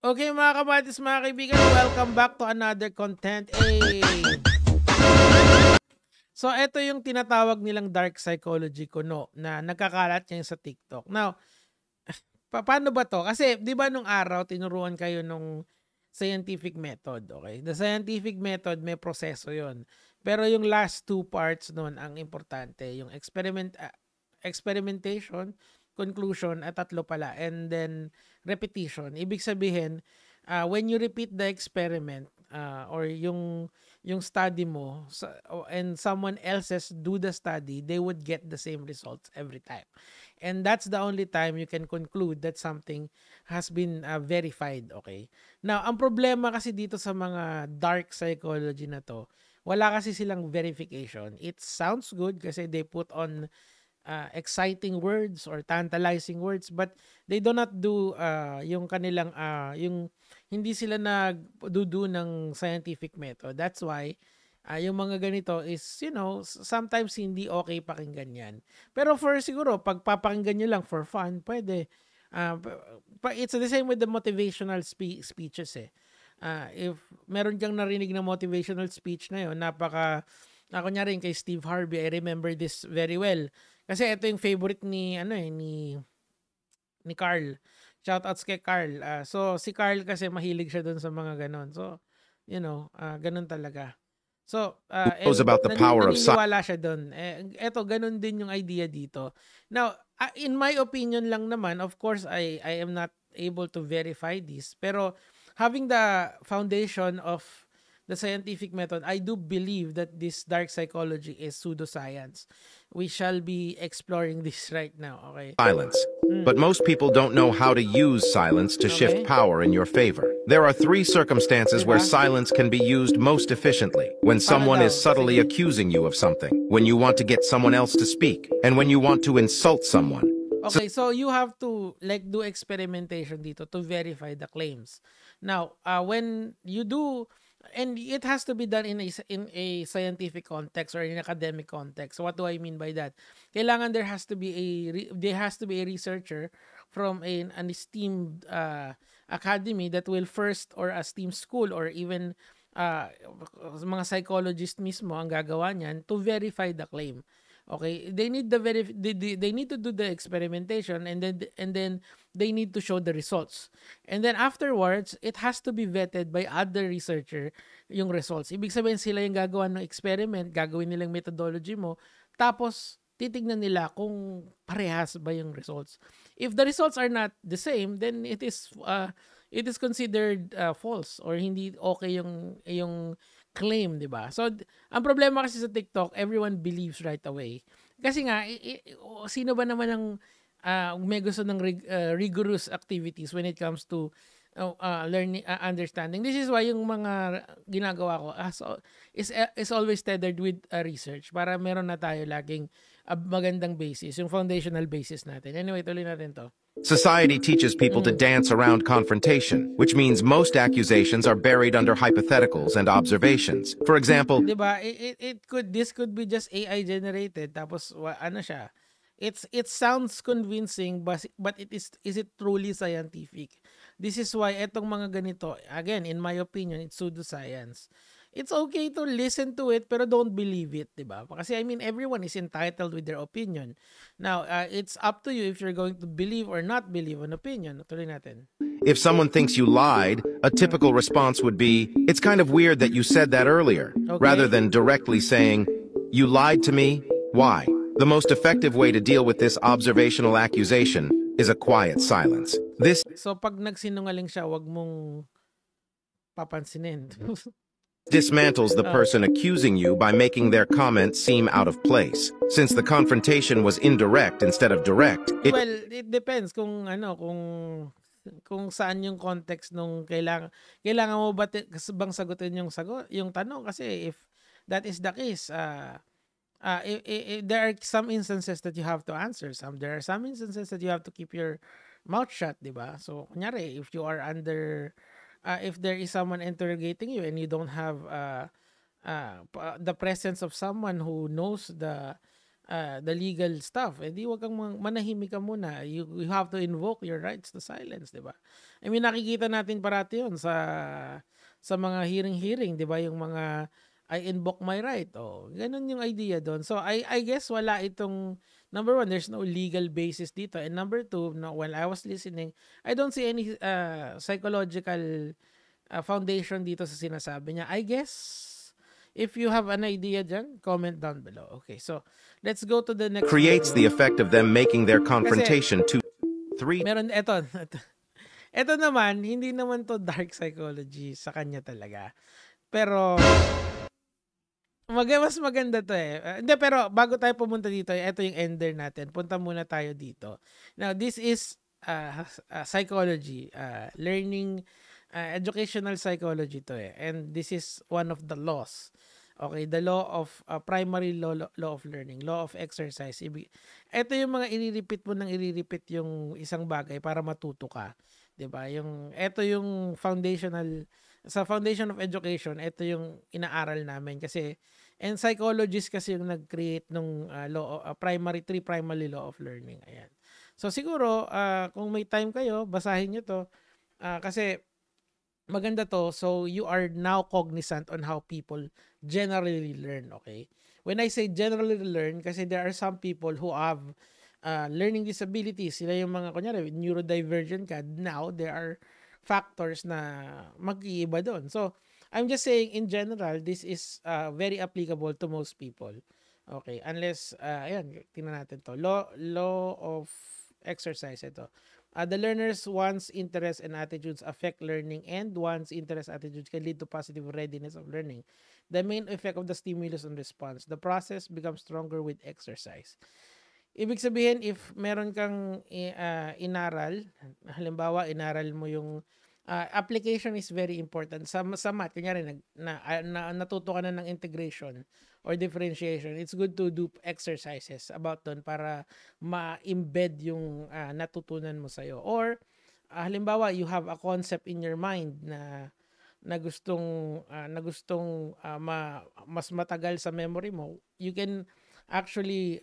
Okay mga kamatis, mga kaibigan, welcome back to another content. So ito yung tinatawag nilang dark psychology kuno na nagkakalat niya sa TikTok. Now, paano ba to? Kasi 'di ba nung araw tinuruan kayo nung scientific method, okay? The scientific method may proseso 'yon. Pero yung last two parts nun ang importante, yung experimentation, conclusion at tatlo pala, and then repetition. Ibig sabihin, when you repeat the experiment or yung study mo and someone else's do the study, they would get the same results every time. And that's the only time you can conclude that something has been verified, okay? Now, ang problema kasi dito sa mga dark psychology na to, wala kasi silang verification. It sounds good kasi they put on exciting words or tantalizing words, but they do not do yung kanilang yung hindi sila nagdudo ng scientific method. That's why yung mga ganito is, sometimes hindi okay pakinggan yan. Pero for siguro, pag papakinggan nyo lang for fun, pwede. It's the same with the motivational speeches eh. If meron kang narinig na motivational speech na yun, ako niya rin kay Steve Harvey, I remember this very well. Kasi ito yung favorite ni Carl. Shoutouts kay Carl. So si Carl kasi mahilig siya dun sa mga ganon. So, ganun talaga. So, about the power of naniniwala siya dun. Eto, ganun din yung idea dito. Now, in my opinion lang naman, of course, I am not able to verify this. Pero having the foundation of the scientific method, I do believe that this dark psychology is pseudoscience. We shall be exploring this right now, okay? Silence. But most people don't know how to use silence to shift power in your favor. There are three circumstances where silence can be used most efficiently. When someone is subtly accusing you of something, when you want to get someone else to speak, and when you want to insult someone. Okay, so you have to do experimentation dito to verify the claims. Now, when you do, and it has to be done in a scientific context or in academic context. So what do I mean by that? Kailangan there has to be a researcher from an esteemed academy that will first, or a esteemed school, or even mga psychologist mismo ang gagawa niyan to verify the claim. Okay, they need they need to do the experimentation, and then they need to show the results. And then afterwards, it has to be vetted by other researcher yung results. Ibig sabihin sila yung gagawa ng experiment, gagawin nilang methodology mo, tapos titignan nila kung parehas ba yung results. If the results are not the same, then it is considered false or hindi okay yung claim, di ba? So, ang problema kasi sa TikTok, everyone believes right away. Kasi nga, sino ba naman ang may gusto ng rigorous activities when it comes to learning, understanding? This is why yung mga ginagawa ko is always tethered with research para meron na tayo laging magandang basis, yung foundational basis natin. Anyway, tuloy natin to. Society teaches people to dance around confrontation, which means most accusations are buried under hypotheticals and observations. For example, diba, this could be just AI generated, tapos ano siya, it sounds convincing, but is it truly scientific? This is why etong mga ganito, again, in my opinion, it's pseudoscience. It's okay to listen to it, pero don't believe it, diba? Kasi, I mean, everyone is entitled with their opinion. Now, it's up to you if you're going to believe or not believe an opinion. Tuloy natin. If someone thinks you lied, a typical response would be, "It's kind of weird that you said that earlier," rather than directly saying, "You lied to me? Why?" The most effective way to deal with this observational accusation is a quiet silence. So, pag nagsinungaling siya, wag mong papansinin. Dismantles the person accusing you by making their comment seem out of place. Since the confrontation was indirect instead of direct, well, it depends kung saan yung context nung kailangan mo ba bang sagutin yung tanong, kasi if that is the case, there are some instances that you have to answer. There are some instances that you have to keep your mouth shut, diba? So, kunyari, if you are under if there is someone interrogating you and you don't have the presence of someone who knows the legal stuff, di wag kang manahimik ka muna. You have to invoke your rights to silence, di ba? I mean, nakikita natin parati yun sa mga hearing, di ba? Yung mga I invoke my right. Ganun yung idea doon. So, I guess wala itong, number one, there's no legal basis dito. And number two, no, while I was listening, I don't see any psychological foundation dito sa sinasabi niya. I guess, if you have an idea dyan, comment down below. Okay, so let's go to the next Creates video. the effect of them making their confrontation to 3. Meron, eto naman, hindi naman to dark psychology sa kanya talaga. Pero, mas maganda to eh. Hindi, pero bago tayo pumunta dito, eto yung ender natin. Punta muna tayo dito. Now, this is psychology, learning, educational psychology to eh. And this is one of the laws. Okay, the law of primary law of learning, law of exercise. Ito yung mga i-repeat yung isang bagay para matuto ka, 'di ba? Ito yung foundation of education, ito yung inaaral namin kasi and psychologists kasi yung nag-create nung three primary law of learning. Ayan. So siguro kung may time kayo, basahin niyo to kasi maganda to. So you are now cognizant on how people generally learn, okay? When I say generally learn, kasi there are some people who have learning disabilities. Sila yung mga, kunyari, neurodivergent ka. Now, there are factors na mag-iiba doon. So, I'm just saying, in general, this is very applicable to most people. Okay, unless, ayan, tingnan natin to. Law of exercise, ito. The learner's wants, interests, and attitudes affect learning, and one's interests, attitudes can lead to positive readiness of learning. The main effect of the stimulus and response. The process becomes stronger with exercise. Ibig sabihin, if meron kang inaral, halimbawa, inaral mo yung application is very important. Sa math, kunyari, natuto ka na ng integration or differentiation, it's good to do exercises about doon para ma-embed yung natutunan mo sa'yo. Or, halimbawa, you have a concept in your mind na gustong mas matagal sa memory mo, you can actually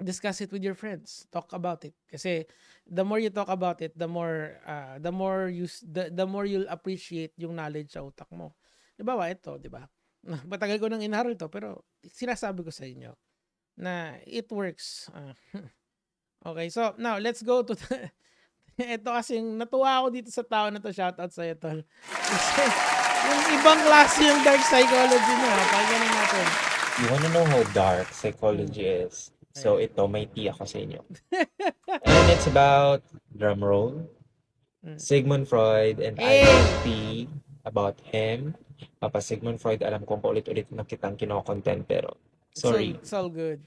discuss it with your friends. Talk about it. Kasi the more you talk about it, the more you'll appreciate yung knowledge sa utak mo. Diba ba ito, diba? Matagal ko nang inaral to, pero sinasabi ko sa inyo na it works. Okay, so now let's go to ito kasi natuwa ako dito sa tao na to. Shoutout sa iyo, tol. Kasi yung ibang klase yung dark psychology niya. Pakinggan natin. You wanna know how dark psychology is? So ito, may tea ako sa inyo. And it's about, drum roll, Sigmund Freud, and I tea about him. Papa Sigmund Freud, alam kong paulit-ulit na kitang kino-content, pero sorry. It's all good.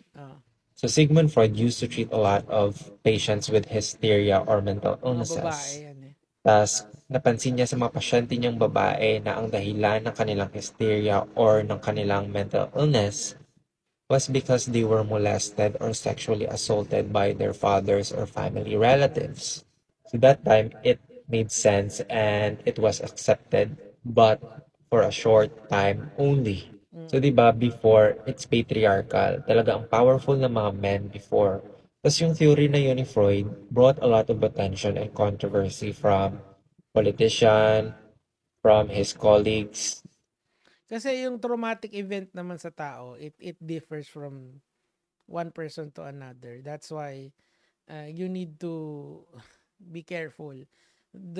So Sigmund Freud used to treat a lot of patients with hysteria or mental illnesses. Tapos napansin niya sa mga pasyente niyang babae na ang dahilan ng kanilang hysteria or ng kanilang mental illness was because they were molested or sexually assaulted by their fathers or family relatives. So that time, it made sense and it was accepted, but for a short time only. So diba, before, it's patriarchal. Talaga ang powerful na mga men before. Tapos yung theory na yun ni Freud brought a lot of attention and controversy from politicians, from his colleagues. Kasi yung traumatic event naman sa tao, it differs from one person to another. That's why you need to be careful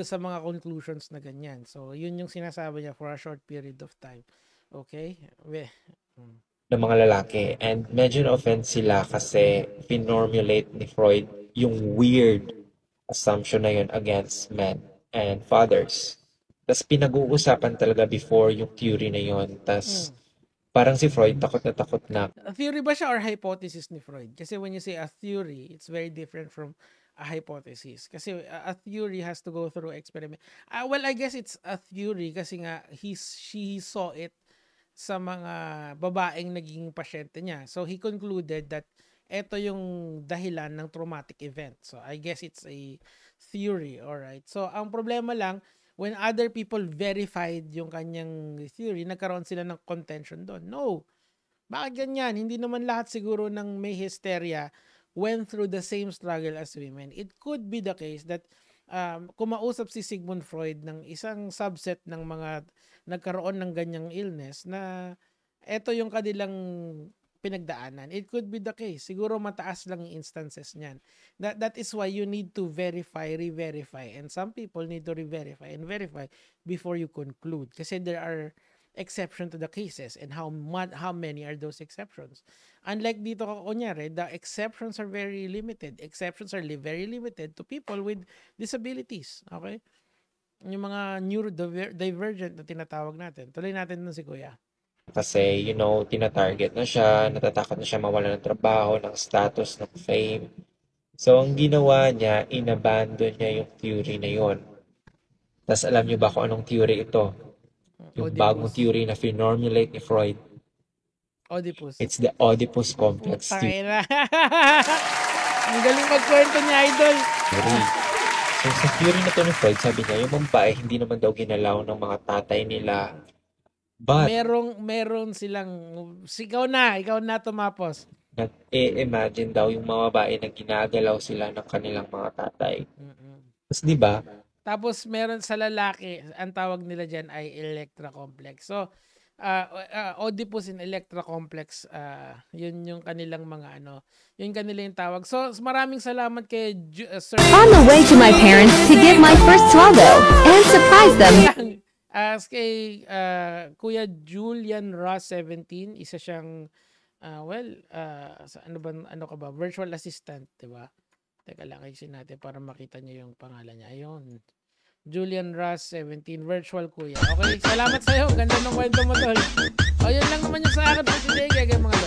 sa mga conclusions na ganyan. So, yun yung sinasabi niya for a short period of time. Okay? Ng mga lalaki. And medyo na-offend sila kasi pinormulate ni Freud yung weird assumption na yun against men and fathers. Tapos pinag-uusapan talaga before yung theory na yun. Tapos parang si Freud takot na. A theory ba siya or hypothesis ni Freud? Kasi when you say a theory, it's very different from a hypothesis. Kasi a theory has to go through experiment. Well, I guess it's a theory kasi nga she saw it sa mga babaeng naging pasyente niya. So he concluded that ito yung dahilan ng traumatic event. So I guess it's a theory, alright? So ang problema lang, when other people verified yung kanyang theory, nagkaroon sila ng contention doon. No, Bakit ganyan? Hindi naman lahat siguro ng may hysteria went through the same struggle as women. It could be the case that kumausap si Sigmund Freud ng isang subset ng mga nagkaroon ng ganyang illness na eto yung kanilang pinagdaanan. It could be the case. Siguro mataas lang yung instances niyan. That is why you need to verify, re-verify. And some people need to re-verify and verify before you conclude. Kasi there are exception to the cases, and how many are those exceptions. Unlike dito kunyari, the exceptions are very limited. Exceptions are very limited to people with disabilities. Okay? Yung mga neurodivergent na tinatawag natin. Tuloy natin nun si Kuya. Kasi, tinatarget na siya, natatakot na siya mawala ng trabaho, ng status, ng fame. So, ang ginawa niya, inabandon niya yung theory na yon. Tapos, alam niyo ba kung anong theory ito? Yung Oedipus. bagong theory na finormulate ni Freud. Oedipus. It's the Oedipus complex theory. Ang galing magkwento niya, idol. So, sa theory na to ni Freud, sabi niya, yung babae, hindi naman daw ginalaw ng mga tatay nila. But, meron silang, ikaw na tumapos. Imagine daw yung mga babae na ginagalaw sila ng kanilang mga tatay. Tapos, di ba? Tapos, meron sa lalaki, ang tawag nila dyan ay Electra complex. So, Oedipus and Electra complex, yun yung kanilang mga yun kanilang tawag. So, maraming salamat kay Sir. On the way to my parents to get my first swallow and surprise them. Kay Kuya Julian Ross 17, isa siyang virtual assistant, 'di ba? Teka lang, ayusin natin para makita niyo yung pangalan niya. Ayun. Julian Ross 17, virtual kuya. Okay, salamat sa iyo. Ganda ng kwento mo, tol. O, yun lang naman yung sa akin for today, mga lord.